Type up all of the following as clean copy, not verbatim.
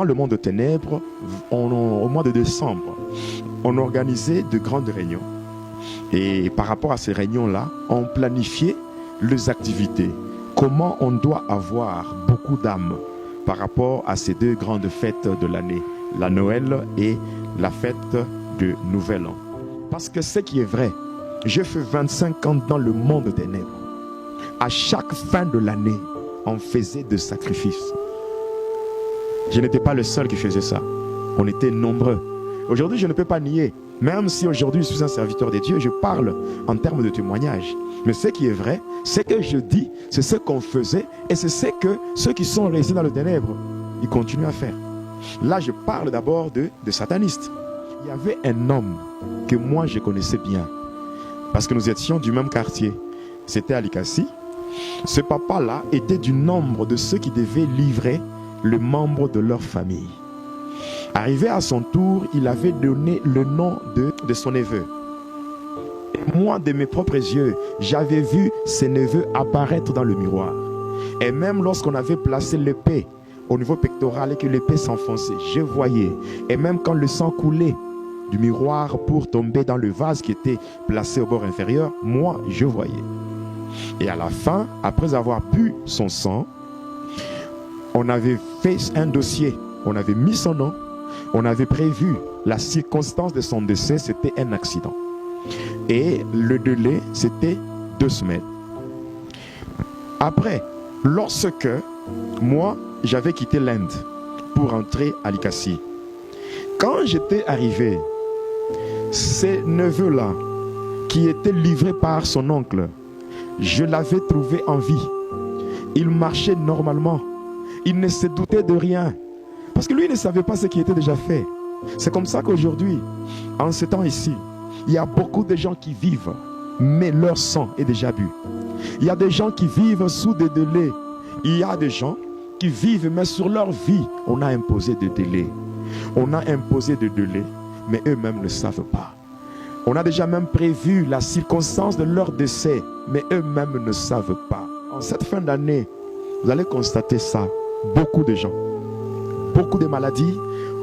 le monde de ténèbres, au mois de décembre, on organisait de grandes réunions. Et par rapport à ces réunions-là, on planifiait les activités. Comment on doit avoir beaucoup d'âmes par rapport à ces deux grandes fêtes de l'année, la Noël et la fête de Nouvel An. Parce que ce qui est vrai, j'ai fait 25 ans dans le monde des ténèbres. À chaque fin de l'année, on faisait des sacrifices. Je n'étais pas le seul qui faisait ça. On était nombreux. Aujourd'hui, je ne peux pas nier. Même si aujourd'hui je suis un serviteur de Dieu, je parle en termes de témoignage. Mais ce qui est vrai, ce que je dis, c'est ce qu'on faisait et c'est ce que ceux qui sont restés dans le ténèbre, ils continuent à faire. Là, je parle d'abord de satanistes. Il y avait un homme que moi je connaissais bien parce que nous étions du même quartier. C'était à Likassi. Ce papa-là était du nombre de ceux qui devaient livrer le membre de leur famille. Arrivé à son tour, il avait donné le nom de son neveu. Et moi, de mes propres yeux, j'avais vu ses neveux apparaître dans le miroir. Et même lorsqu'on avait placé l'épée au niveau pectoral et que l'épée s'enfonçait, je voyais. Et même quand le sang coulait du miroir pour tomber dans le vase qui était placé au bord inférieur, moi, je voyais. Et à la fin, après avoir bu son sang, on avait fait un dossier, on avait mis son nom, on avait prévu la circonstance de son décès, c'était un accident. Et le délai, c'était 2 semaines. Après, lorsque moi, j'avais quitté l'Inde pour entrer à Likassi, quand j'étais arrivé, ces neveux-là, qui étaient livrés par son oncle, je l'avais trouvé en vie. Il marchait normalement. Il ne se doutait de rien. Parce que lui, il ne savait pas ce qui était déjà fait. C'est comme ça qu'aujourd'hui, en ce temps ici, il y a beaucoup de gens qui vivent, mais leur sang est déjà bu. Il y a des gens qui vivent sous des délais. Il y a des gens qui vivent, mais sur leur vie, on a imposé des délais. On a imposé des délais, mais eux-mêmes ne savent pas. On a déjà même prévu la circonstance de leur décès, mais eux-mêmes ne savent pas. En cette fin d'année, vous allez constater ça. Beaucoup de gens, beaucoup de maladies,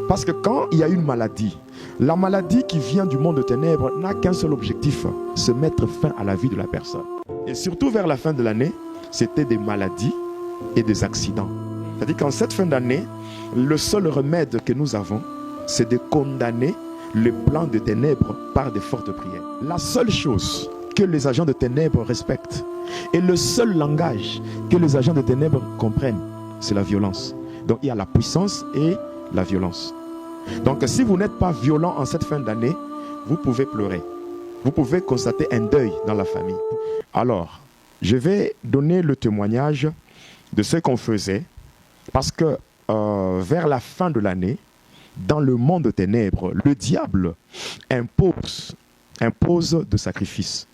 parce que quand il y a une maladie, la maladie qui vient du monde de ténèbres n'a qu'un seul objectif, se mettre fin à la vie de la personne. Et surtout vers la fin de l'année, c'était des maladies et des accidents. C'est-à-dire qu'en cette fin d'année, le seul remède que nous avons, c'est de condamner le plan de ténèbres par de fortes prières. La seule chose que les agents de ténèbres respectent et le seul langage que les agents de ténèbres comprennent, c'est la violence. Donc il y a la puissance et la violence. Donc si vous n'êtes pas violent en cette fin d'année, vous pouvez pleurer. Vous pouvez constater un deuil dans la famille. Alors, je vais donner le témoignage de ce qu'on faisait parce que vers la fin de l'année, dans le monde des ténèbres, le diable impose de sacrifices.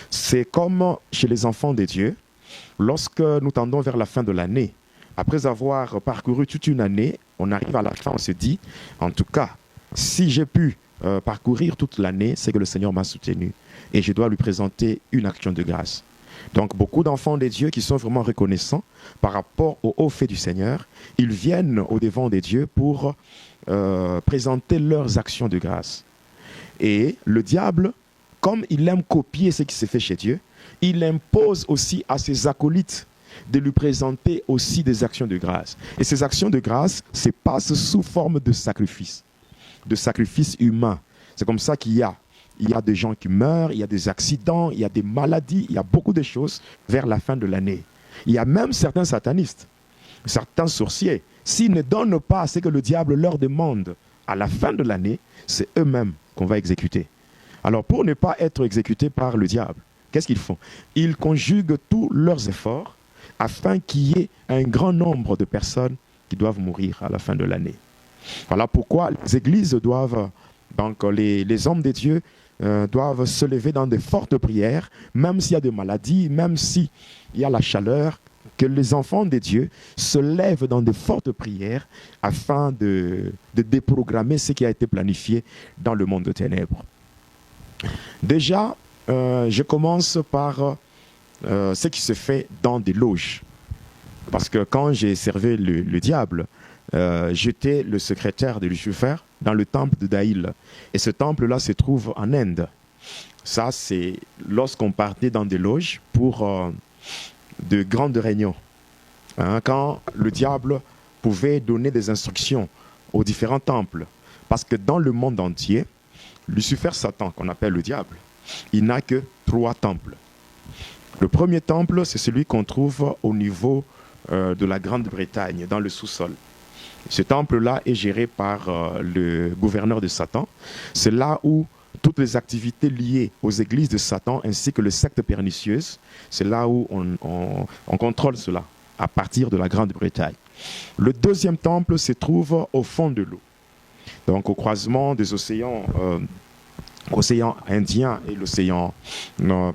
C'est comme chez les enfants de Dieu, lorsque nous tendons vers la fin de l'année, après avoir parcouru toute une année, on arrive à la fin, on se dit, en tout cas, si j'ai pu parcourir toute l'année, c'est que le Seigneur m'a soutenu. Et je dois lui présenter une action de grâce. Donc beaucoup d'enfants de Dieu qui sont vraiment reconnaissants par rapport au haut fait du Seigneur, ils viennent au devant de Dieu pour présenter leurs actions de grâce. Et le diable, comme il aime copier ce qui se fait chez Dieu, il impose aussi à ses acolytes de lui présenter aussi des actions de grâce. Et ces actions de grâce se passent sous forme de sacrifices humains. C'est comme ça qu'il y a des gens qui meurent, il y a des accidents, il y a des maladies, il y a beaucoup de choses vers la fin de l'année. Il y a même certains satanistes, certains sorciers, s'ils ne donnent pas ce que le diable leur demande à la fin de l'année, c'est eux-mêmes qu'on va exécuter. Alors pour ne pas être exécutés par le diable, qu'est-ce qu'ils font? Ils conjuguent tous leurs efforts afin qu'il y ait un grand nombre de personnes qui doivent mourir à la fin de l'année. Voilà pourquoi les églises doivent, donc les hommes de Dieu doivent se lever dans de fortes prières, même s'il y a des maladies, même s'il y a la chaleur, que les enfants de Dieu se lèvent dans de fortes prières afin de déprogrammer ce qui a été planifié dans le monde de ténèbres. Déjà, je commence par ce qui se fait dans des loges. Parce que quand j'ai servi le diable, j'étais le secrétaire de Lucifer dans le temple de Daïl. Et ce temple-là se trouve en Inde. Ça, c'est lorsqu'on partait dans des loges pour de grandes réunions. Hein, quand le diable pouvait donner des instructions aux différents temples. Parce que dans le monde entier, Lucifer, Satan, qu'on appelle le diable, il n'a que 3 temples. Le premier temple, c'est celui qu'on trouve au niveau de la Grande-Bretagne, dans le sous-sol. Ce temple-là est géré par le gouverneur de Satan. C'est là où toutes les activités liées aux églises de Satan ainsi que les sectes pernicieuses, c'est là où on contrôle cela, à partir de la Grande-Bretagne. Le deuxième temple se trouve au fond de l'eau, donc au croisement des océans, l'océan Indien et l'océan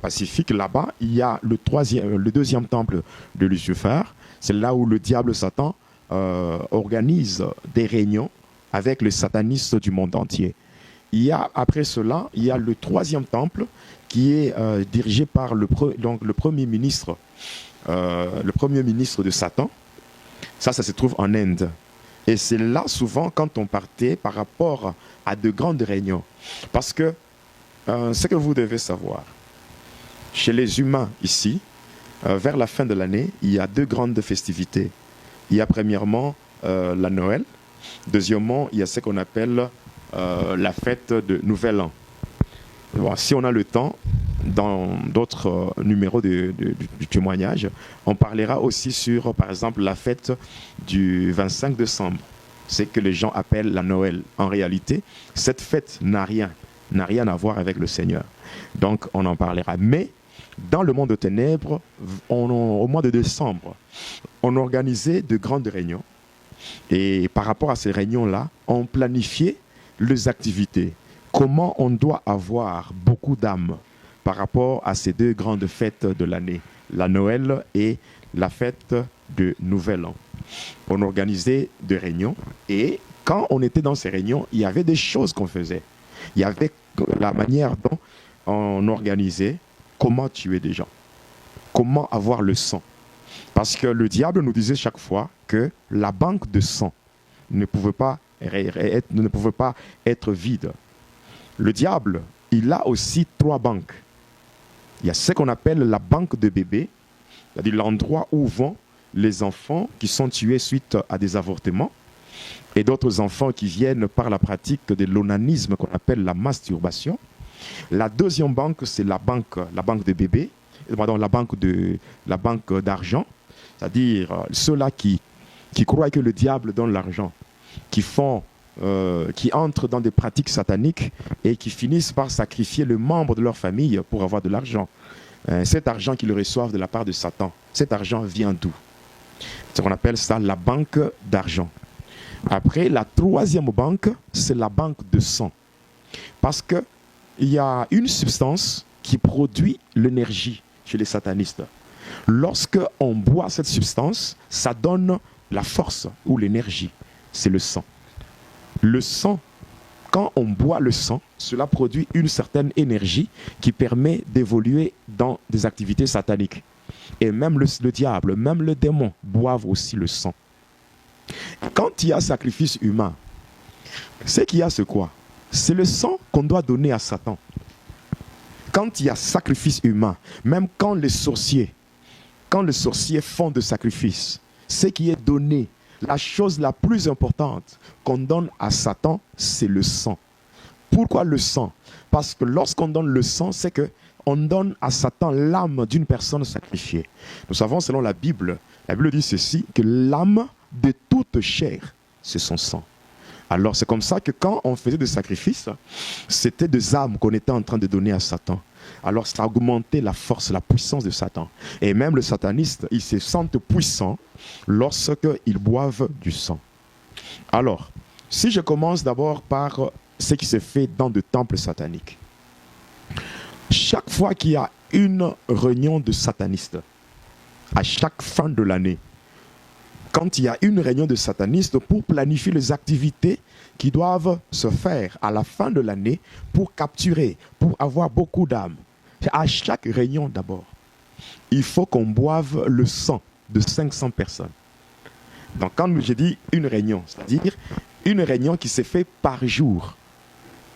Pacifique. Là-bas, il y a le deuxième temple de Lucifer. C'est là où le diable Satan organise des réunions avec les satanistes du monde entier. Après cela, il y a le troisième temple qui est dirigé par le premier ministre de Satan. Ça se trouve en Inde. Et c'est là souvent quand on partait par rapport à de grandes réunions. Parce que ce que vous devez savoir, chez les humains ici, vers la fin de l'année, il y a 2 grandes festivités. Il y a premièrement la Noël. Deuxièmement, il y a ce qu'on appelle la fête de Nouvel An. Bon, si on a le temps, dans d'autres numéros du témoignage, on parlera aussi sur, par exemple, la fête du 25 décembre. C'est que les gens appellent la Noël. En réalité, cette fête n'a rien à voir avec le Seigneur. Donc, on en parlera. Mais, dans le monde de ténèbres, au mois de décembre, on organisait de grandes réunions. Et par rapport à ces réunions-là, on planifiait les activités. Comment on doit avoir beaucoup d'âmes par rapport à ces 2 grandes fêtes de l'année, la Noël et la fête de Nouvel An. On organisait des réunions et quand on était dans ces réunions, il y avait des choses qu'on faisait. Il y avait la manière dont on organisait comment tuer des gens, comment avoir le sang. Parce que le diable nous disait chaque fois que la banque de sang ne pouvait pas être vide. Le diable, il a aussi 3 banques. Il y a ce qu'on appelle la banque de bébés, c'est-à-dire l'endroit où vont les enfants qui sont tués suite à des avortements et d'autres enfants qui viennent par la pratique de l'onanisme qu'on appelle la masturbation. La deuxième banque, c'est la banque de bébés, pardon, la banque d'argent, c'est-à-dire ceux-là qui croient que le diable donne l'argent, qui entrent dans des pratiques sataniques et qui finissent par sacrifier le membre de leur famille pour avoir de l'argent. Cet argent qu'ils reçoivent de la part de Satan, cet argent vient d'où? C'est ce qu'on appelle ça la banque d'argent. Après, la troisième banque, c'est la banque de sang. Parce qu'il y a une substance qui produit l'énergie chez les satanistes. Lorsque on boit cette substance, ça donne la force ou l'énergie. C'est le sang. Le sang, quand on boit le sang, cela produit une certaine énergie qui permet d'évoluer dans des activités sataniques. Et même le diable, même le démon boivent aussi le sang. Quand il y a sacrifice humain, c'est qu'il y a ce quoi? C'est le sang qu'on doit donner à Satan. Quand il y a sacrifice humain, même quand les sorciers font de sacrifice, ce qui est donné, la chose la plus importante qu'on donne à Satan, c'est le sang. Pourquoi le sang? Parce que lorsqu'on donne le sang, c'est qu'on donne à Satan l'âme d'une personne sacrifiée. Nous savons selon la Bible dit ceci, que l'âme de toute chair, c'est son sang. Alors c'est comme ça que quand on faisait des sacrifices, c'était des âmes qu'on était en train de donner à Satan. Alors ça augmentait la force, la puissance de Satan. Et même les satanistes, ils se sentent puissants lorsqu'ils boivent du sang. Alors, si je commence d'abord par ce qui se fait dans des temples sataniques. Chaque fois qu'il y a une réunion de satanistes, à chaque fin de l'année, quand il y a une réunion de satanistes pour planifier les activités qui doivent se faire à la fin de l'année pour capturer, pour avoir beaucoup d'âmes. À chaque réunion d'abord, il faut qu'on boive le sang de 500 personnes. Donc quand j'ai dit une réunion, c'est-à-dire une réunion qui se fait par jour.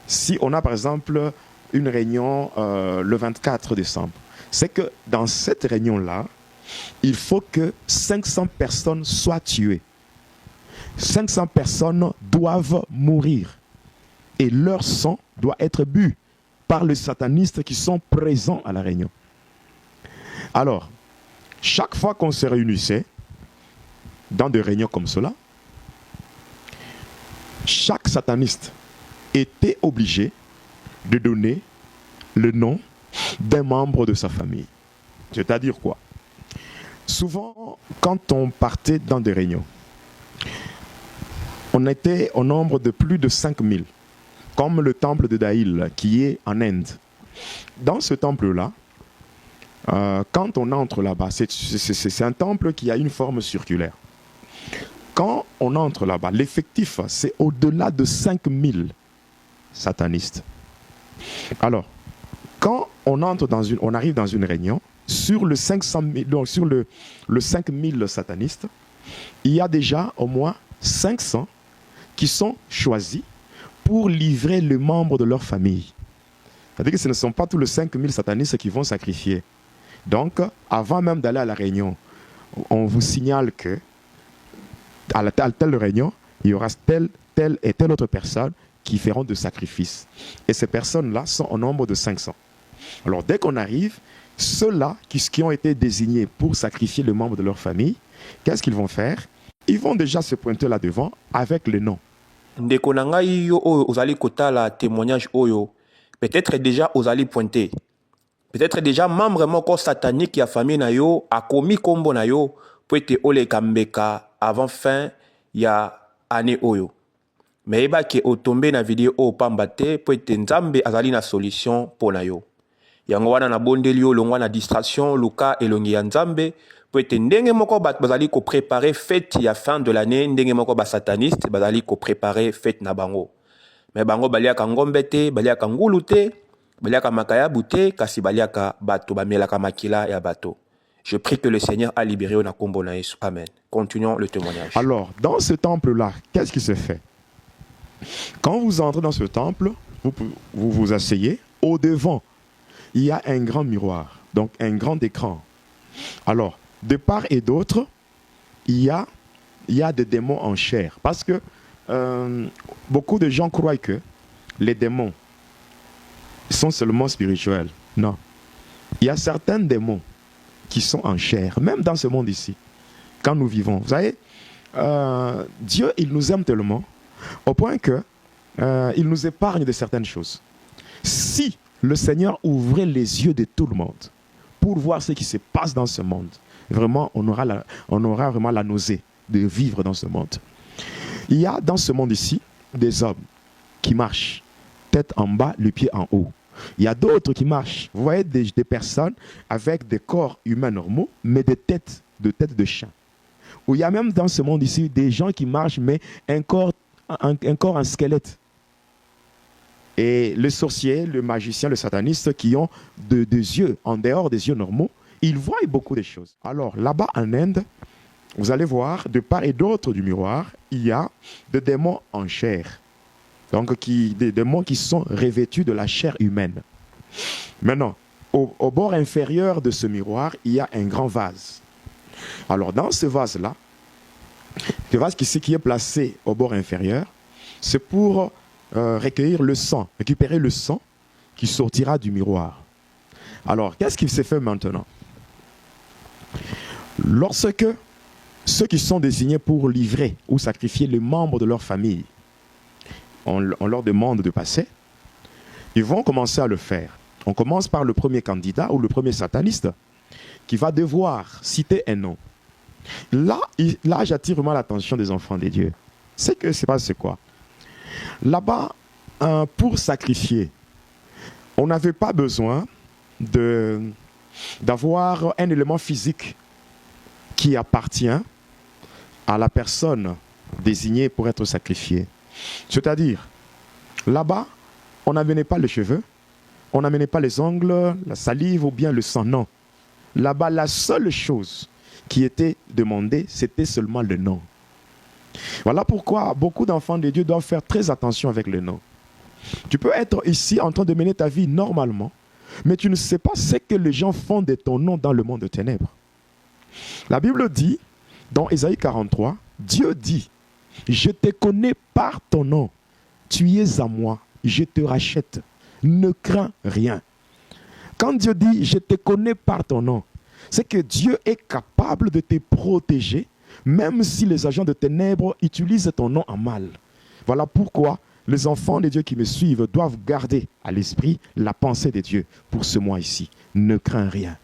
Si on a par exemple une réunion le 24 décembre, c'est que dans cette réunion-là, il faut que 500 personnes soient tuées. 500 personnes doivent mourir. Et leur sang doit être bu par les satanistes qui sont présents à la réunion. Alors, chaque fois qu'on se réunissait dans des réunions comme cela, chaque sataniste était obligé de donner le nom d'un membre de sa famille. C'est-à-dire quoi? Souvent, quand on partait dans des réunions, on était au nombre de plus de 5000, comme le temple de Daïl qui est en Inde. Dans ce temple-là, quand on entre là-bas, c'est un temple qui a une forme circulaire. Quand on entre là-bas, l'effectif, c'est au-delà de 5000 satanistes. Alors, quand on entre on arrive dans une réunion, sur le 500 000, donc sur le 5000 satanistes, il y a déjà au moins 500 qui sont choisis pour livrer les membres de leur famille. C'est-à-dire que ce ne sont pas tous les 5000 satanistes qui vont sacrifier. Donc, avant même d'aller à la réunion, on vous signale que à telle réunion, il y aura telle et telle autre personne qui feront de sacrifices. Et ces personnes-là sont au nombre de 500. Alors, dès qu'on arrive, ceux-là qui ont été désignés pour sacrifier le membre de leur famille, qu'est-ce qu'ils vont faire? Ils vont déjà se pointer là devant avec le nom. Ndeko na ngai yo oyo ozali kotala témoignage oyo, peut-être déjà ozali pointé. Peut-être déjà membre moko satanique ya famille na yo akomi kombo na yo po ete oleka mbeka avant fin ya année oyo. Mais eba ke otombe na vidéo oyo pamba te po ete Nzambe azali na solution po na yo. Yango wana na bondeli yo longwa na distraction luka elongi ya Nzambe po ete ndenge moko bazali ko préparer fête ya fin de l'année, ndenge moko ba sataniste bazali ko préparer fête na bango. Mais bango baliaka ngombe te, baliaka ngulu te, baliaka makayabu te, kasi baliaka bato bamelaka makila ya bato. Je prie que le Seigneur a libéré na kombo na Yesu. Amen. Continuons le témoignage. Alors, dans ce temple-là, qu'est-ce qui se fait? Quand vous entrez dans ce temple, vous vous asseyez. Au devant, il y a un grand miroir, donc un grand écran. Alors, de part et d'autre, il y a des démons en chair. Parce que beaucoup de gens croient que les démons sont seulement spirituels. Non. Il y a certains démons qui sont en chair, même dans ce monde ici, quand nous vivons. Vous savez, Dieu, il nous aime tellement, au point que il nous épargne de certaines choses. Si le Seigneur ouvrait les yeux de tout le monde pour voir ce qui se passe dans ce monde, vraiment, on aura vraiment la nausée de vivre dans ce monde. Il y a dans ce monde ici des hommes qui marchent, tête en bas, le pied en haut. Il y a d'autres qui marchent. Vous voyez des personnes avec des corps humains normaux, mais des têtes de chiens. Ou il y a même dans ce monde ici des gens qui marchent, mais un corps en squelette. Et le sorcier, le magicien, le sataniste qui ont des yeux, en dehors des yeux normaux, ils voient beaucoup de choses. Alors là-bas en Inde, vous allez voir, de part et d'autre du miroir, il y a des démons en chair. Donc des démons qui sont revêtus de la chair humaine. Maintenant, au bord inférieur de ce miroir, il y a un grand vase. Alors dans ce vase-là, le vase qui est placé au bord inférieur, c'est pour recueillir le sang, récupérer le sang qui sortira du miroir. Alors, qu'est-ce qui se fait maintenant? Lorsque ceux qui sont désignés pour livrer ou sacrifier les membres de leur famille, on leur demande de passer, ils vont commencer à le faire. On commence par le premier candidat ou le premier sataniste qui va devoir citer un nom. Là j'attire vraiment l'attention des enfants de Dieu. C'est que c'est pas c'est quoi. Là-bas, pour sacrifier, on n'avait pas besoin d'avoir un élément physique qui appartient à la personne désignée pour être sacrifiée. C'est-à-dire, là-bas, on n'amenait pas les cheveux, on n'amenait pas les ongles, la salive ou bien le sang, non. Là-bas, la seule chose qui était demandée, c'était seulement le nom. Voilà pourquoi beaucoup d'enfants de Dieu doivent faire très attention avec le nom. Tu peux être ici en train de mener ta vie normalement, mais tu ne sais pas ce que les gens font de ton nom dans le monde de ténèbres. La Bible dit, dans Ésaïe 43, Dieu dit, « Je te connais par ton nom, tu es à moi, je te rachète, ne crains rien. » Quand Dieu dit « Je te connais par ton nom », c'est que Dieu est capable de te protéger, même si les agents de ténèbres utilisent ton nom en mal. Voilà pourquoi les enfants de Dieu qui me suivent doivent garder à l'esprit la pensée de Dieu pour ce mois ici. Ne crains rien.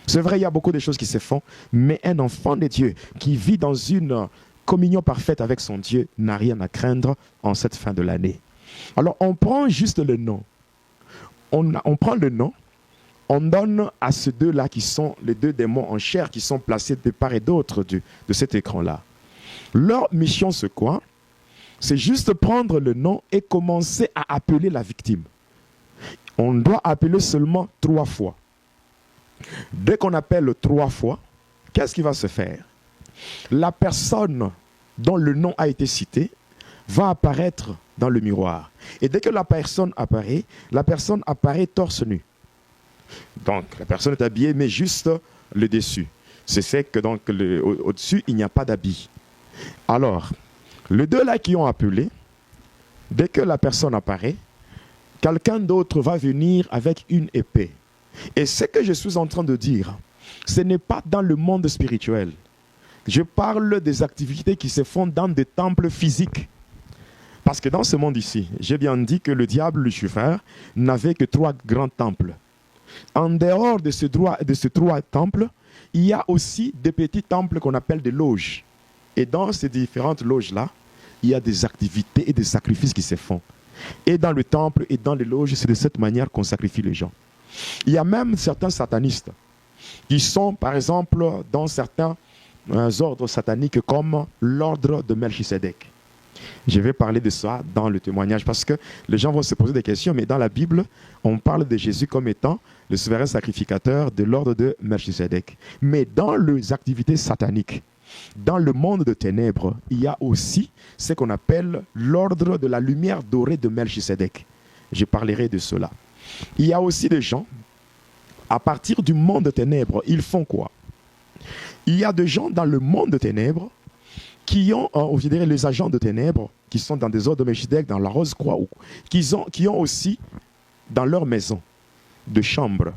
C'est vrai, il y a beaucoup de choses qui se font, mais un enfant de Dieu qui vit dans une communion parfaite avec son Dieu n'a rien à craindre en cette fin de l'année. Alors, on prend juste le nom. On prend le nom, on donne à ces deux-là qui sont les deux démons en chair qui sont placés de part et d'autre de cet écran-là. Leur mission, c'est quoi? C'est juste prendre le nom et commencer à appeler la victime. On doit appeler seulement 3 fois. Dès qu'on appelle 3 fois, qu'est-ce qui va se faire? La personne dont le nom a été cité va apparaître dans le miroir. Et dès que la personne apparaît torse nu. Donc, la personne est habillée, mais juste le dessus. C'est que donc au-dessus, il n'y a pas d'habit. Alors, les deux là qui ont appelé, dès que la personne apparaît, quelqu'un d'autre va venir avec une épée. Et ce que je suis en train de dire, ce n'est pas dans le monde spirituel. Je parle des activités qui se font dans des temples physiques. Parce que dans ce monde ici, j'ai bien dit que le diable Lucifer n'avait que 3 grands temples. En dehors de ces 3 temples, il y a aussi des petits temples qu'on appelle des loges. Et dans ces différentes loges-là, il y a des activités et des sacrifices qui se font. Et dans le temple et dans les loges, c'est de cette manière qu'on sacrifie les gens. Il y a même certains satanistes qui sont, par exemple, dans certains ordres sataniques comme l'ordre de Melchisédek. Je vais parler de ça dans le témoignage parce que les gens vont se poser des questions, mais dans la Bible, on parle de Jésus comme étant le souverain sacrificateur de l'ordre de Melchisédek. Mais dans les activités sataniques, dans le monde de ténèbres, il y a aussi ce qu'on appelle l'ordre de la lumière dorée de Melchisédek. Je parlerai de cela. Il y a aussi des gens, à partir du monde de ténèbres, ils font quoi? Il y a des gens dans le monde de ténèbres qui ont, je dirais, les agents de ténèbres, qui sont dans des ordres de Melchisédek, dans la Rose-Croix, qui ont aussi dans leur maison des chambres,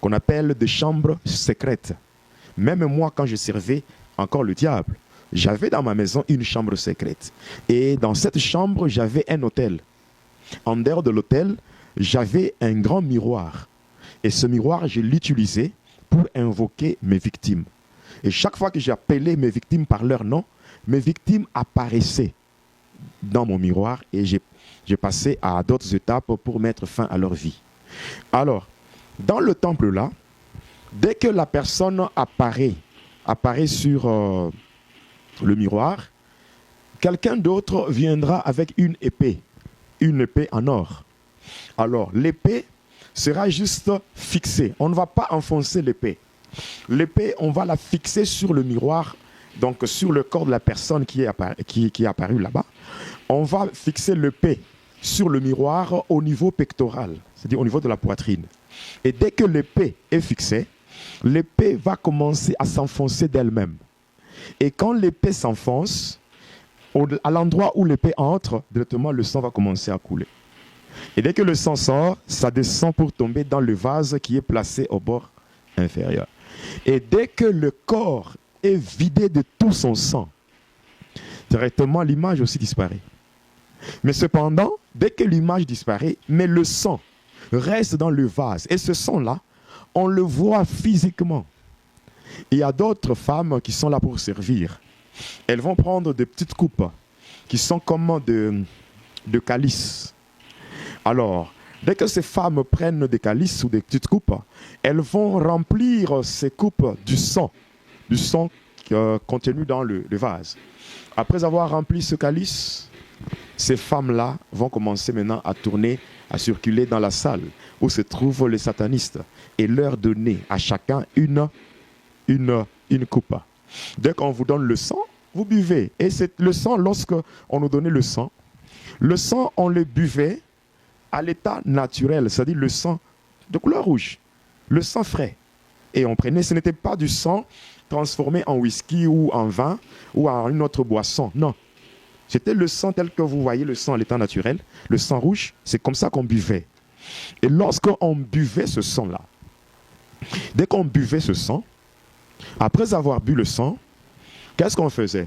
qu'on appelle des chambres secrètes. Même moi, quand je servais encore le diable, j'avais dans ma maison une chambre secrète. Et dans cette chambre, j'avais un autel. En dehors de l'autel, j'avais un grand miroir. Et ce miroir, je l'utilisais pour invoquer mes victimes. Et chaque fois que j'appelais mes victimes par leur nom, mes victimes apparaissaient dans mon miroir et j'ai passé à d'autres étapes pour mettre fin à leur vie. Alors, dans le temple-là, dès que la personne apparaît sur le miroir, quelqu'un d'autre viendra avec une épée en or. Alors, l'épée sera juste fixée. On ne va pas enfoncer l'épée. L'épée, on va la fixer sur le miroir, donc sur le corps de la personne qui est apparue là-bas. On va fixer l'épée sur le miroir au niveau pectoral, c'est-à-dire au niveau de la poitrine. Et dès que l'épée est fixée, l'épée va commencer à s'enfoncer d'elle-même. Et quand l'épée s'enfonce, à l'endroit où l'épée entre, directement le sang va commencer à couler. Et dès que le sang sort, ça descend pour tomber dans le vase qui est placé au bord inférieur. Et dès que le corps est vidé de tout son sang, directement l'image aussi disparaît. Mais cependant, dès que l'image disparaît, mais le sang reste dans le vase. Et ce sang-là, on le voit physiquement. Il y a d'autres femmes qui sont là pour servir. Elles vont prendre des petites coupes qui sont comme de calices. Alors, dès que ces femmes prennent des calices ou des petites coupes, elles vont remplir ces coupes du sang contenu dans le vase. Après avoir rempli ce calice, ces femmes-là vont commencer maintenant à tourner, à circuler dans la salle où se trouvent les satanistes et leur donner à chacun une coupe. Dès qu'on vous donne le sang, vous buvez. Et c'est le sang, lorsqu'on nous donnait le sang, on le buvait à l'état naturel, c'est-à-dire le sang de couleur rouge, le sang frais. Et on prenait, ce n'était pas du sang transformé en whisky ou en vin ou en une autre boisson, non. C'était le sang tel que vous voyez le sang à l'état naturel, le sang rouge, c'est comme ça qu'on buvait. Et lorsqu'on buvait ce sang-là, dès qu'on buvait ce sang, après avoir bu le sang, qu'est-ce qu'on faisait?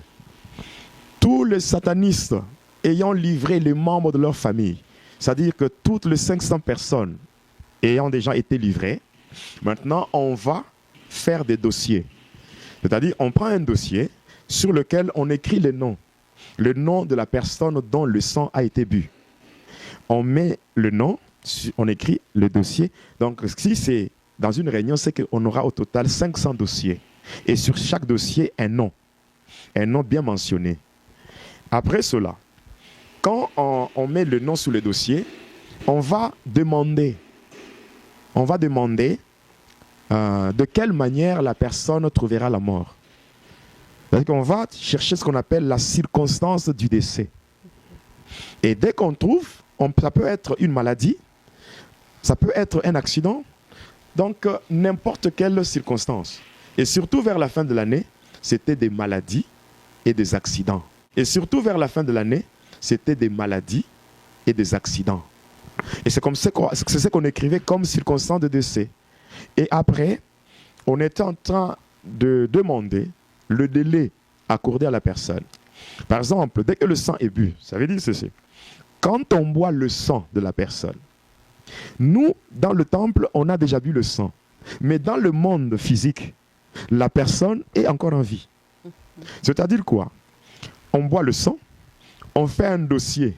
Tous les satanistes ayant livré les membres de leur famille, c'est-à-dire que toutes les 500 personnes ayant déjà été livrées, maintenant on va faire des dossiers. C'est-à-dire on prend un dossier sur lequel on écrit le nom de la personne dont le sang a été bu. On met le nom, on écrit le dossier. Donc si c'est dans une réunion, c'est qu'on aura au total 500 dossiers. Et sur chaque dossier, un nom bien mentionné. Après cela, quand on met le nom sous le dossier, on va demander de quelle manière la personne trouvera la mort. C'est-à-dire qu'on va chercher ce qu'on appelle la circonstance du décès. Et dès qu'on trouve, ça peut être une maladie, ça peut être un accident, donc n'importe quelle circonstance. Et surtout vers la fin de l'année, c'était des maladies et des accidents. Et surtout vers la fin de l'année, c'était des maladies et des accidents. Et c'est comme ça qu'on écrivait comme circonstance de décès. Et après, on était en train de demander le délai accordé à la personne. Par exemple, dès que le sang est bu, ça veut dire ceci. Quand on boit le sang de la personne, nous, dans le temple, on a déjà bu le sang. Mais dans le monde physique, la personne est encore en vie. C'est-à-dire quoi? On boit le sang, on fait un dossier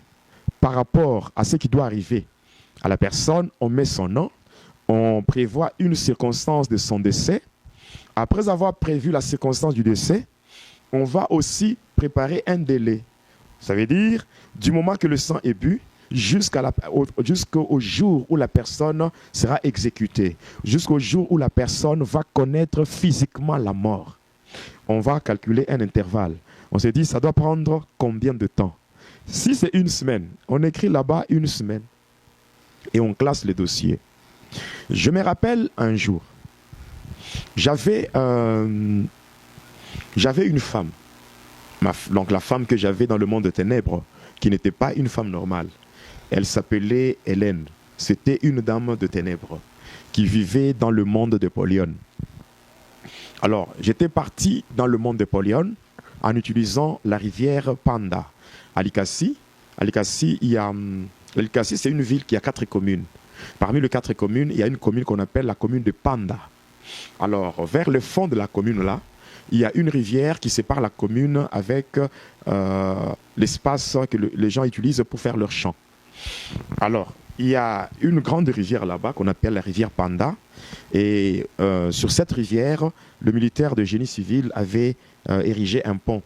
par rapport à ce qui doit arriver à la personne, on met son nom, on prévoit une circonstance de son décès. Après avoir prévu la circonstance du décès, on va aussi préparer un délai. Ça veut dire, du moment que le sang est bu, jusqu'au jour où la personne sera exécutée, jusqu'au jour où la personne va connaître physiquement la mort. On va calculer un intervalle. On se dit, ça doit prendre combien de temps? Si c'est une semaine, on écrit là-bas une semaine et on classe les dossiers. Je me rappelle un jour, j'avais une femme, donc la femme que j'avais dans le monde de ténèbres, qui n'était pas une femme normale. Elle s'appelait Hélène. C'était une dame de ténèbres qui vivait dans le monde de Polion. Alors, j'étais parti dans le monde de Polion en utilisant la rivière Panda. À Likassi, Likassi, c'est une ville qui a 4 communes. Parmi les 4 communes, il y a une commune qu'on appelle la commune de Panda. Alors, vers le fond de la commune-là, il y a une rivière qui sépare la commune avec l'espace que les gens utilisent pour faire leurs champs. Alors, il y a une grande rivière là-bas qu'on appelle la rivière Panda. Et sur cette rivière, le militaire de génie civil avait érigé un pont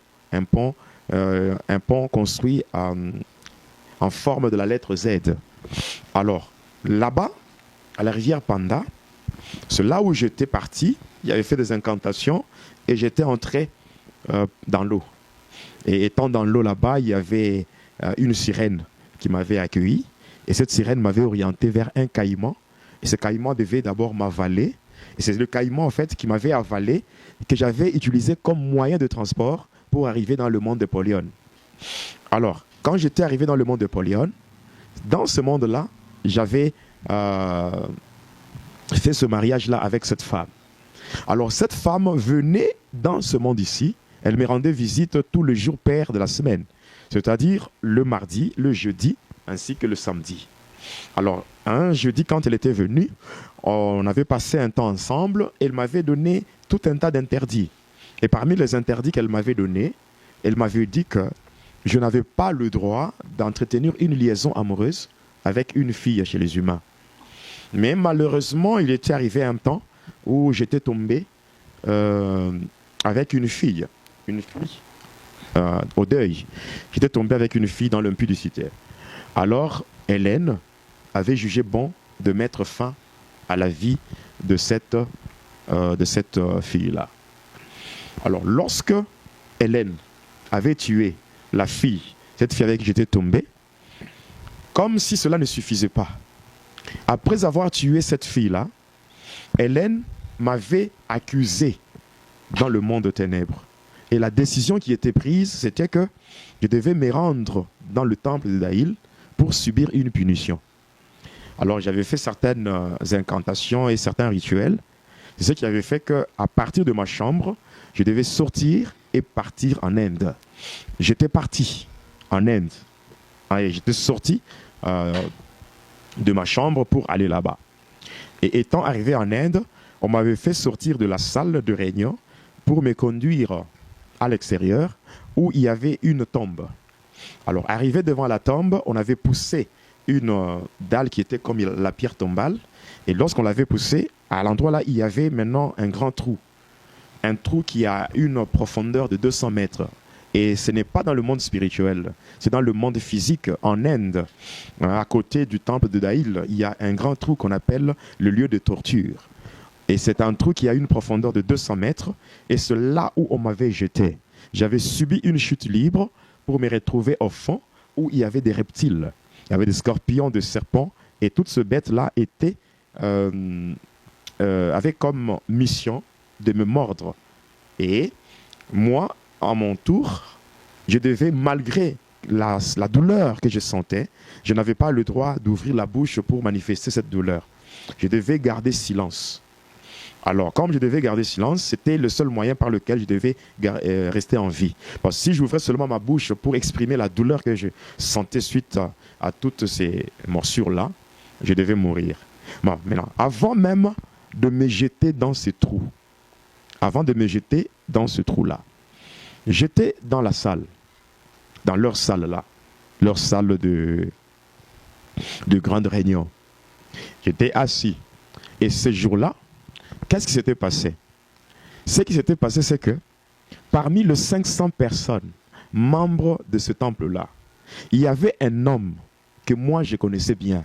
construit en forme de la lettre Z. Alors, là-bas, à la rivière Panda, c'est là où j'étais parti. Il avait fait des incantations et j'étais entré dans l'eau. Et étant dans l'eau là-bas, il y avait une sirène qui m'avait accueilli. Et cette sirène m'avait orienté vers un caïman. Et ce caïman devait d'abord m'avaler. Et c'est le caïman, en fait, qui m'avait avalé, que j'avais utilisé comme moyen de transport pour arriver dans le monde de Polion. Alors, quand j'étais arrivé dans le monde de Polion, dans ce monde-là, j'avais fait ce mariage-là avec cette femme. Alors, cette femme venait dans ce monde ici. Elle me rendait visite tous les jours pairs de la semaine, c'est-à-dire le mardi, le jeudi, ainsi que le samedi. Alors, un jeudi, quand elle était venue, on avait passé un temps ensemble. Elle m'avait donné tout un tas d'interdits. Et parmi les interdits qu'elle m'avait donnés, elle m'avait dit que je n'avais pas le droit d'entretenir une liaison amoureuse avec une fille chez les humains. Mais malheureusement, il était arrivé un temps où j'étais tombé avec une fille au deuil. J'étais tombé avec une fille dans l'impudicité. Alors, Hélène avait jugé bon de mettre fin à la vie de cette fille-là. Alors, lorsque Hélène avait tué la fille, cette fille avec qui j'étais tombé, comme si cela ne suffisait pas. Après avoir tué cette fille-là, Hélène m'avait accusé dans le monde de ténèbres. Et la décision qui était prise, c'était que je devais me rendre dans le temple de Daïl pour subir une punition. Alors j'avais fait certaines incantations et certains rituels. C'est ce qui avait fait qu'à partir de ma chambre, je devais sortir et partir en Inde. J'étais parti en Inde. J'étais sorti de ma chambre pour aller là-bas. Et étant arrivé en Inde, on m'avait fait sortir de la salle de réunion pour me conduire à l'extérieur où il y avait une tombe. Alors, arrivé devant la tombe, on avait poussé une dalle qui était comme la pierre tombale. Et lorsqu'on l'avait poussée, à l'endroit là, il y avait maintenant un grand trou. Un trou qui a une profondeur de 200 mètres. Et ce n'est pas dans le monde spirituel, c'est dans le monde physique, en Inde. À côté du temple de Daïl, il y a un grand trou qu'on appelle le lieu de torture. Et c'est un trou qui a une profondeur de 200 mètres. Et c'est là où on m'avait jeté. J'avais subi une chute libre pour me retrouver au fond où il y avait des reptiles. Il y avait des scorpions, des serpents. Et toute ce bête-là était, avait comme mission de me mordre. Et moi, à mon tour, je devais, malgré la douleur que je sentais, je n'avais pas le droit d'ouvrir la bouche pour manifester cette douleur. Je devais garder silence. Alors, comme je devais garder silence, c'était le seul moyen par lequel je devais rester en vie. Parce que si j'ouvrais seulement ma bouche pour exprimer la douleur que je sentais suite à toutes ces morsures-là, je devais mourir. Bon, maintenant, avant même de me jeter dans ce trou, j'étais dans la salle, dans leur salle là, leur salle de grande réunion. J'étais assis. Et ce jour-là, qu'est-ce qui s'était passé? Ce qui s'était passé, c'est que parmi les 500 personnes, membres de ce temple-là, il y avait un homme que moi je connaissais bien.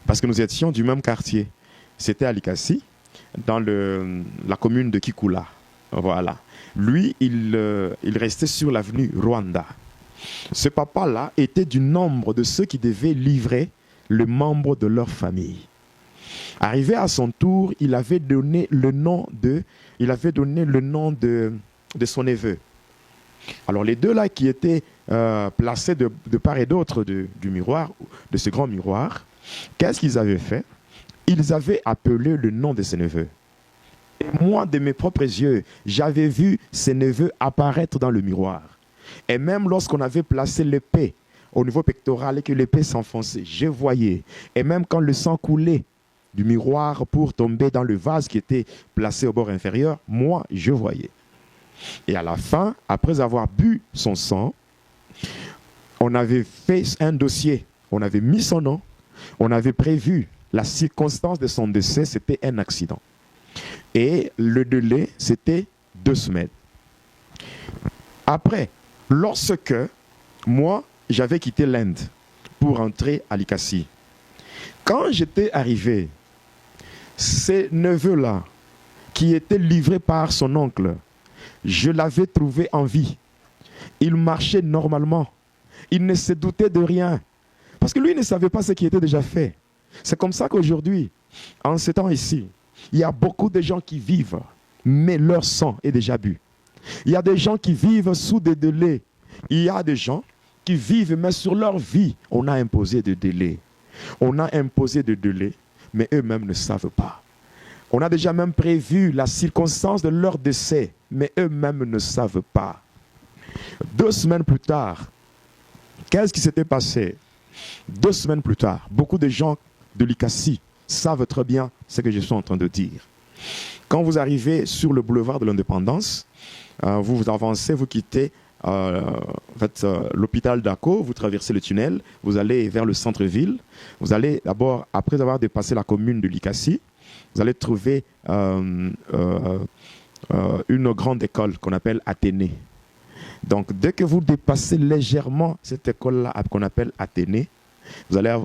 Parce que nous étions du même quartier. C'était à Likasi, dans la commune de Kikula. Voilà. Lui, il restait sur l'avenue Rwanda. Ce papa-là était du nombre de ceux qui devaient livrer le membre de leur famille. Arrivé à son tour, il avait donné le nom de son neveu. Alors les deux là qui étaient placés de part et d'autre du miroir, de ce grand miroir, qu'est-ce qu'ils avaient fait? Ils avaient appelé le nom de ses neveux. Et moi, de mes propres yeux, j'avais vu ses neveux apparaître dans le miroir. Et même lorsqu'on avait placé l'épée au niveau pectoral et que l'épée s'enfonçait, je voyais. Et même quand le sang coulait du miroir pour tomber dans le vase qui était placé au bord inférieur, moi, je voyais. Et à la fin, après avoir bu son sang, on avait fait un dossier, on avait mis son nom, on avait prévu la circonstance de son décès, c'était un accident. Et le délai, c'était 2 semaines. Après, lorsque moi, j'avais quitté l'Inde pour rentrer à Likasi, quand j'étais arrivé, ces neveux-là, qui étaient livrés par son oncle, je l'avais trouvé en vie. Il marchait normalement. Il ne se doutait de rien. Parce que lui ne savait pas ce qui était déjà fait. C'est comme ça qu'aujourd'hui, en ce temps ici, il y a beaucoup de gens qui vivent, mais leur sang est déjà bu. Il y a des gens qui vivent sous des délais. Il y a des gens qui vivent, mais sur leur vie, on a imposé des délais. On a imposé des délais, mais eux-mêmes ne savent pas. On a déjà même prévu la circonstance de leur décès, mais eux-mêmes ne savent pas. 2 semaines plus tard, qu'est-ce qui s'était passé? 2 semaines plus tard, beaucoup de gens de Likasi savent très bien ce que je suis en train de dire. Quand vous arrivez sur le boulevard de l'Indépendance, vous avancez, vous quittez l'hôpital d'Ako, vous traversez le tunnel, vous allez vers le centre-ville. Vous allez d'abord, après avoir dépassé la commune de Likasi, vous allez trouver une grande école qu'on appelle Athénée. Donc, dès que vous dépassez légèrement cette école-là qu'on appelle Athénée, vous allez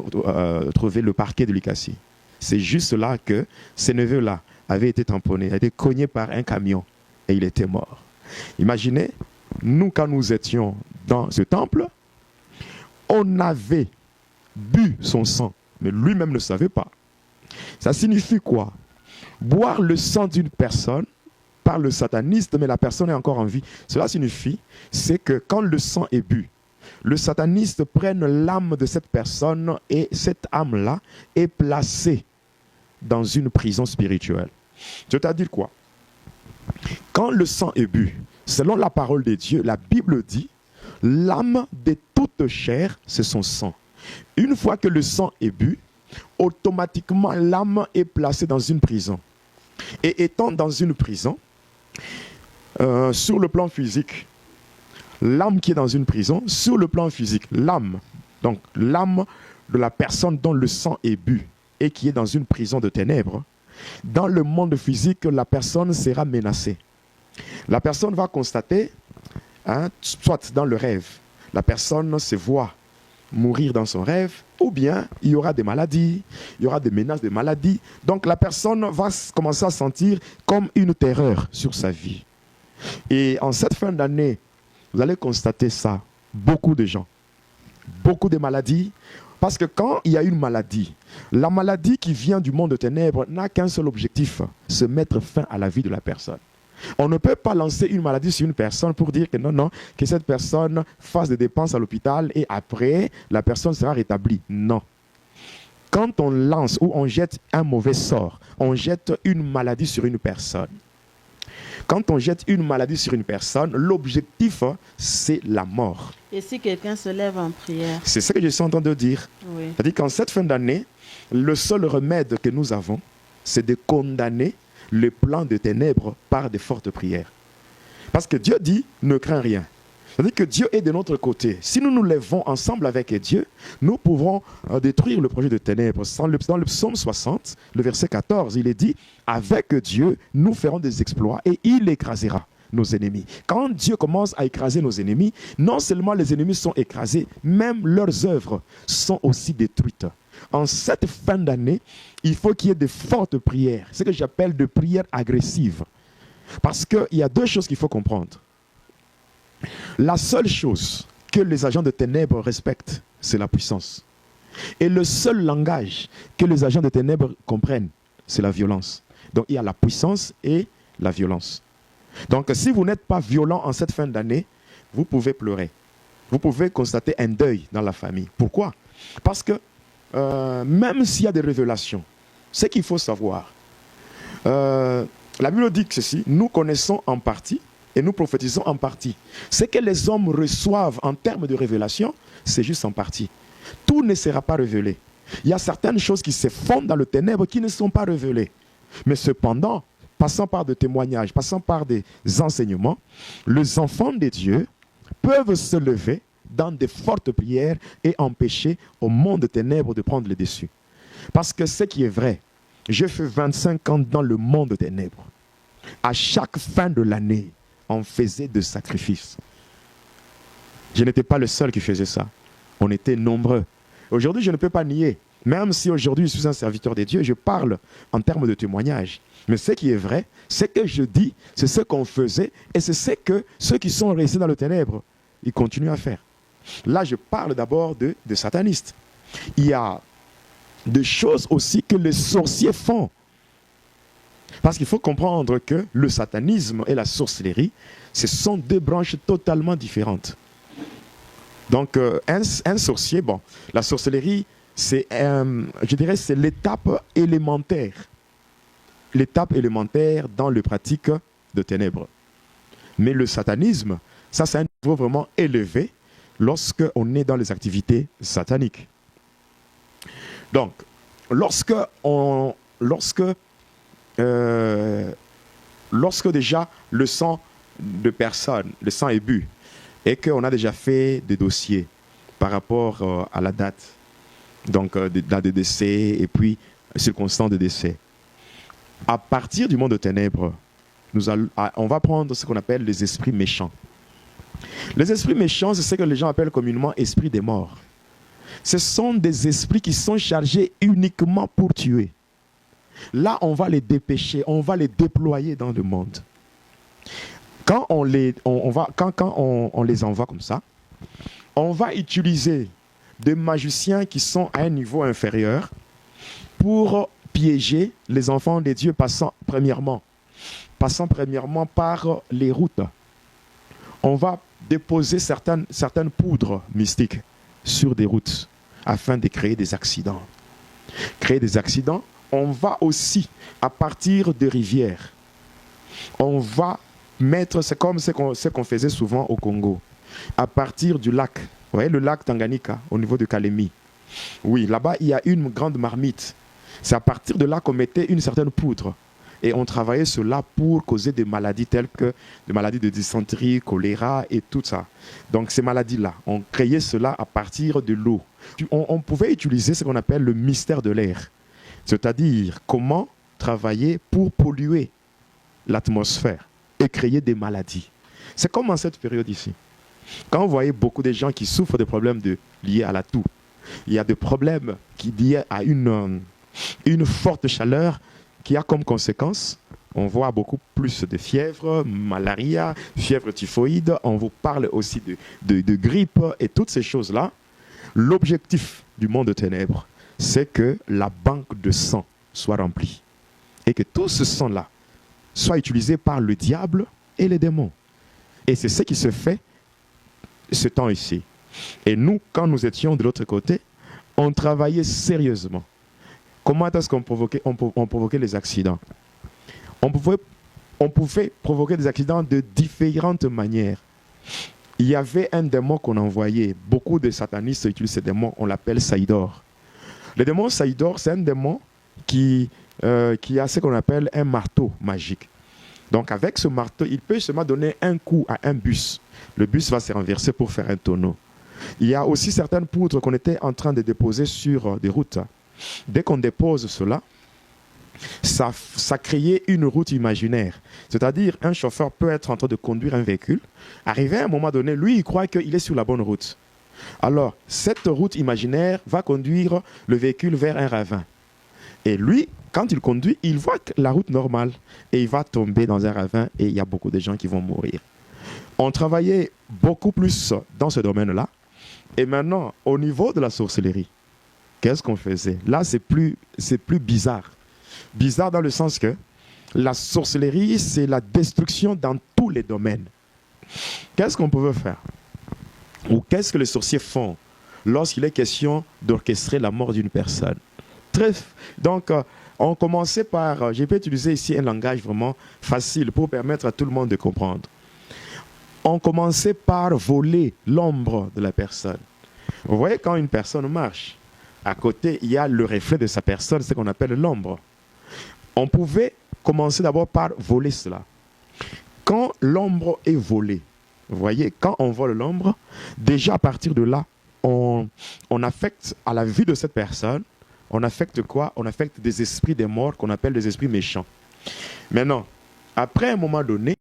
trouver le parquet de Likasi. C'est juste là que ces neveux-là avaient été tamponnés, avaient été cognés par un camion et il était mort. Imaginez, nous, quand nous étions dans ce temple, on avait bu son sang, mais lui-même ne savait pas. Ça signifie quoi? Boire le sang d'une personne par le sataniste, mais la personne est encore en vie. Cela signifie, c'est que quand le sang est bu, le sataniste prenne l'âme de cette personne et cette âme-là est placée dans une prison spirituelle. C'est-à-dire quoi? Quand le sang est bu, selon la parole de Dieu, la Bible dit, l'âme de toute chair, c'est son sang. Une fois que le sang est bu, automatiquement l'âme est placée dans une prison. Et étant dans une prison, sur le plan physique, l'âme qui est dans une prison, sur le plan physique, l'âme, donc l'âme de la personne dont le sang est bu et qui est dans une prison de ténèbres, dans le monde physique, la personne sera menacée. La personne va constater, soit dans le rêve, la personne se voit mourir dans son rêve, ou bien il y aura des maladies, il y aura des menaces de maladies. Donc la personne va commencer à sentir comme une terreur sur sa vie. Et en cette fin d'année, vous allez constater ça, beaucoup de gens, beaucoup de maladies, parce que quand il y a une maladie, la maladie qui vient du monde de ténèbres n'a qu'un seul objectif, se mettre fin à la vie de la personne. On ne peut pas lancer une maladie sur une personne pour dire que non, que cette personne fasse des dépenses à l'hôpital et après, la personne sera rétablie. Non. Quand on lance ou on jette un mauvais sort, on jette une maladie sur une personne. Quand on jette une maladie sur une personne, l'objectif, c'est la mort. Et si quelqu'un se lève en prière? C'est ce que je suis en train de dire. Oui. C'est-à-dire qu'en cette fin d'année, le seul remède que nous avons, c'est de condamner le plan de ténèbres par de fortes prières. Parce que Dieu dit, ne crains rien. C'est-à-dire que Dieu est de notre côté. Si nous nous lèvons ensemble avec Dieu, nous pouvons détruire le projet de ténèbres. Dans le psaume 60, le verset 14, il est dit, avec Dieu, nous ferons des exploits et il écrasera nos ennemis. Quand Dieu commence à écraser nos ennemis, non seulement les ennemis sont écrasés, même leurs œuvres sont aussi détruites. En cette fin d'année, il faut qu'il y ait de fortes prières, ce que j'appelle de prières agressives. Parce qu'il y a deux choses qu'il faut comprendre. La seule chose que les agents de ténèbres respectent, c'est la puissance. Et le seul langage que les agents de ténèbres comprennent, c'est la violence. Donc il y a la puissance et la violence. Donc si vous n'êtes pas violent en cette fin d'année, vous pouvez pleurer. Vous pouvez constater un deuil dans la famille. Pourquoi? Parce que même s'il y a des révélations, ce qu'il faut savoir, la Bible dit que ceci, nous connaissons en partie et nous prophétisons en partie. Ce que les hommes reçoivent en termes de révélation, c'est juste en partie. Tout ne sera pas révélé. Il y a certaines choses qui se font dans le ténèbre qui ne sont pas révélées. Mais cependant, passant par des témoignages, passant par des enseignements, les enfants de Dieu peuvent se lever dans de fortes prières et empêcher au monde de ténèbres de prendre le dessus. Parce que ce qui est vrai, j'ai fait 25 ans dans le monde de ténèbres. À chaque fin de l'année, on faisait des sacrifices. Je n'étais pas le seul qui faisait ça. On était nombreux. Aujourd'hui, je ne peux pas nier. Même si aujourd'hui je suis un serviteur de Dieu, je parle en termes de témoignage. Mais ce qui est vrai, ce que je dis, c'est ce qu'on faisait et c'est ce que ceux qui sont restés dans le ténèbre, ils continuent à faire. Là, je parle d'abord de satanistes. Il y a des choses aussi que les sorciers font. Parce qu'il faut comprendre que le satanisme et la sorcellerie, ce sont deux branches totalement différentes. Donc, un sorcier, bon, la sorcellerie, c'est, je dirais, c'est l'étape élémentaire. L'étape élémentaire dans les pratiques de ténèbres. Mais le satanisme, ça, c'est un niveau vraiment élevé lorsqu'on est dans les activités sataniques. Donc, lorsque déjà le sang de personne, le sang est bu, et qu'on a déjà fait des dossiers par rapport à la date, donc date de décès et puis circonstances de décès. À partir du monde de ténèbres, on va prendre ce qu'on appelle les esprits méchants. Les esprits méchants, c'est ce que les gens appellent communément esprits des morts. Ce sont des esprits qui sont chargés uniquement pour tuer. Là, on va les dépêcher, on va les déployer dans le monde. Quand on les envoie comme ça, on va utiliser des magiciens qui sont à un niveau inférieur pour piéger les enfants de Dieu passant premièrement par les routes. On va déposer certaines poudres mystiques sur des routes afin de créer des accidents. Créer des accidents, on va aussi, à partir de rivières, on va mettre, c'est comme ce qu'on faisait souvent au Congo, à partir du lac, vous voyez le lac Tanganyika, au niveau de Kalemi. Oui, là-bas, il y a une grande marmite. C'est à partir de là qu'on mettait une certaine poudre. Et on travaillait cela pour causer des maladies telles que des maladies de dysenterie, choléra et tout ça. Donc ces maladies-là, on créait cela à partir de l'eau. On pouvait utiliser ce qu'on appelle le mystère de l'air. C'est-à-dire comment travailler pour polluer l'atmosphère et créer des maladies. C'est comme en cette période ici. Quand vous voyez beaucoup de gens qui souffrent de problèmes liés à la toux, il y a des problèmes qui liés à une forte chaleur qui a comme conséquence, on voit beaucoup plus de fièvre, malaria, fièvre typhoïde, on vous parle aussi de grippe et toutes ces choses-là. L'objectif du monde de ténèbres, c'est que la banque de sang soit remplie et que tout ce sang-là soit utilisé par le diable et les démons. Et c'est ce qui se fait ce temps ici. Et nous, quand nous étions de l'autre côté, on travaillait sérieusement. Comment est-ce qu'on provoquait les accidents? On pouvait provoquer des accidents de différentes manières. Il y avait un démon qu'on envoyait. Beaucoup de satanistes utilisent ce démon, on l'appelle Saïdor. Le démon Saïdor, c'est un démon qui a ce qu'on appelle un marteau magique. Donc avec ce marteau, il peut seulement donner un coup à un bus. Le bus va se renverser pour faire un tonneau. Il y a aussi certaines poudres qu'on était en train de déposer sur des routes. Dès qu'on dépose cela, ça créait une route imaginaire. C'est-à-dire, un chauffeur peut être en train de conduire un véhicule, arriver à un moment donné, lui, il croit qu'il est sur la bonne route. Alors, cette route imaginaire va conduire le véhicule vers un ravin. Et lui, quand il conduit, il voit la route normale et il va tomber dans un ravin et il y a beaucoup de gens qui vont mourir. On travaillait beaucoup plus dans ce domaine-là. Et maintenant, au niveau de la sorcellerie, qu'est-ce qu'on faisait? Là, c'est plus bizarre. Bizarre dans le sens que la sorcellerie, c'est la destruction dans tous les domaines. Qu'est-ce qu'on pouvait faire? Ou qu'est-ce que les sorciers font lorsqu'il est question d'orchestrer la mort d'une personne? Donc, on commençait par... Je vais utiliser ici un langage vraiment facile pour permettre à tout le monde de comprendre. On commençait par voler l'ombre de la personne. Vous voyez, quand une personne marche, à côté, il y a le reflet de sa personne, ce qu'on appelle l'ombre. On pouvait commencer d'abord par voler cela. Quand l'ombre est volée, vous voyez, quand on vole l'ombre, déjà à partir de là, on affecte à la vue de cette personne, on affecte quoi? On affecte des esprits des morts qu'on appelle des esprits méchants. Maintenant, après un moment donné,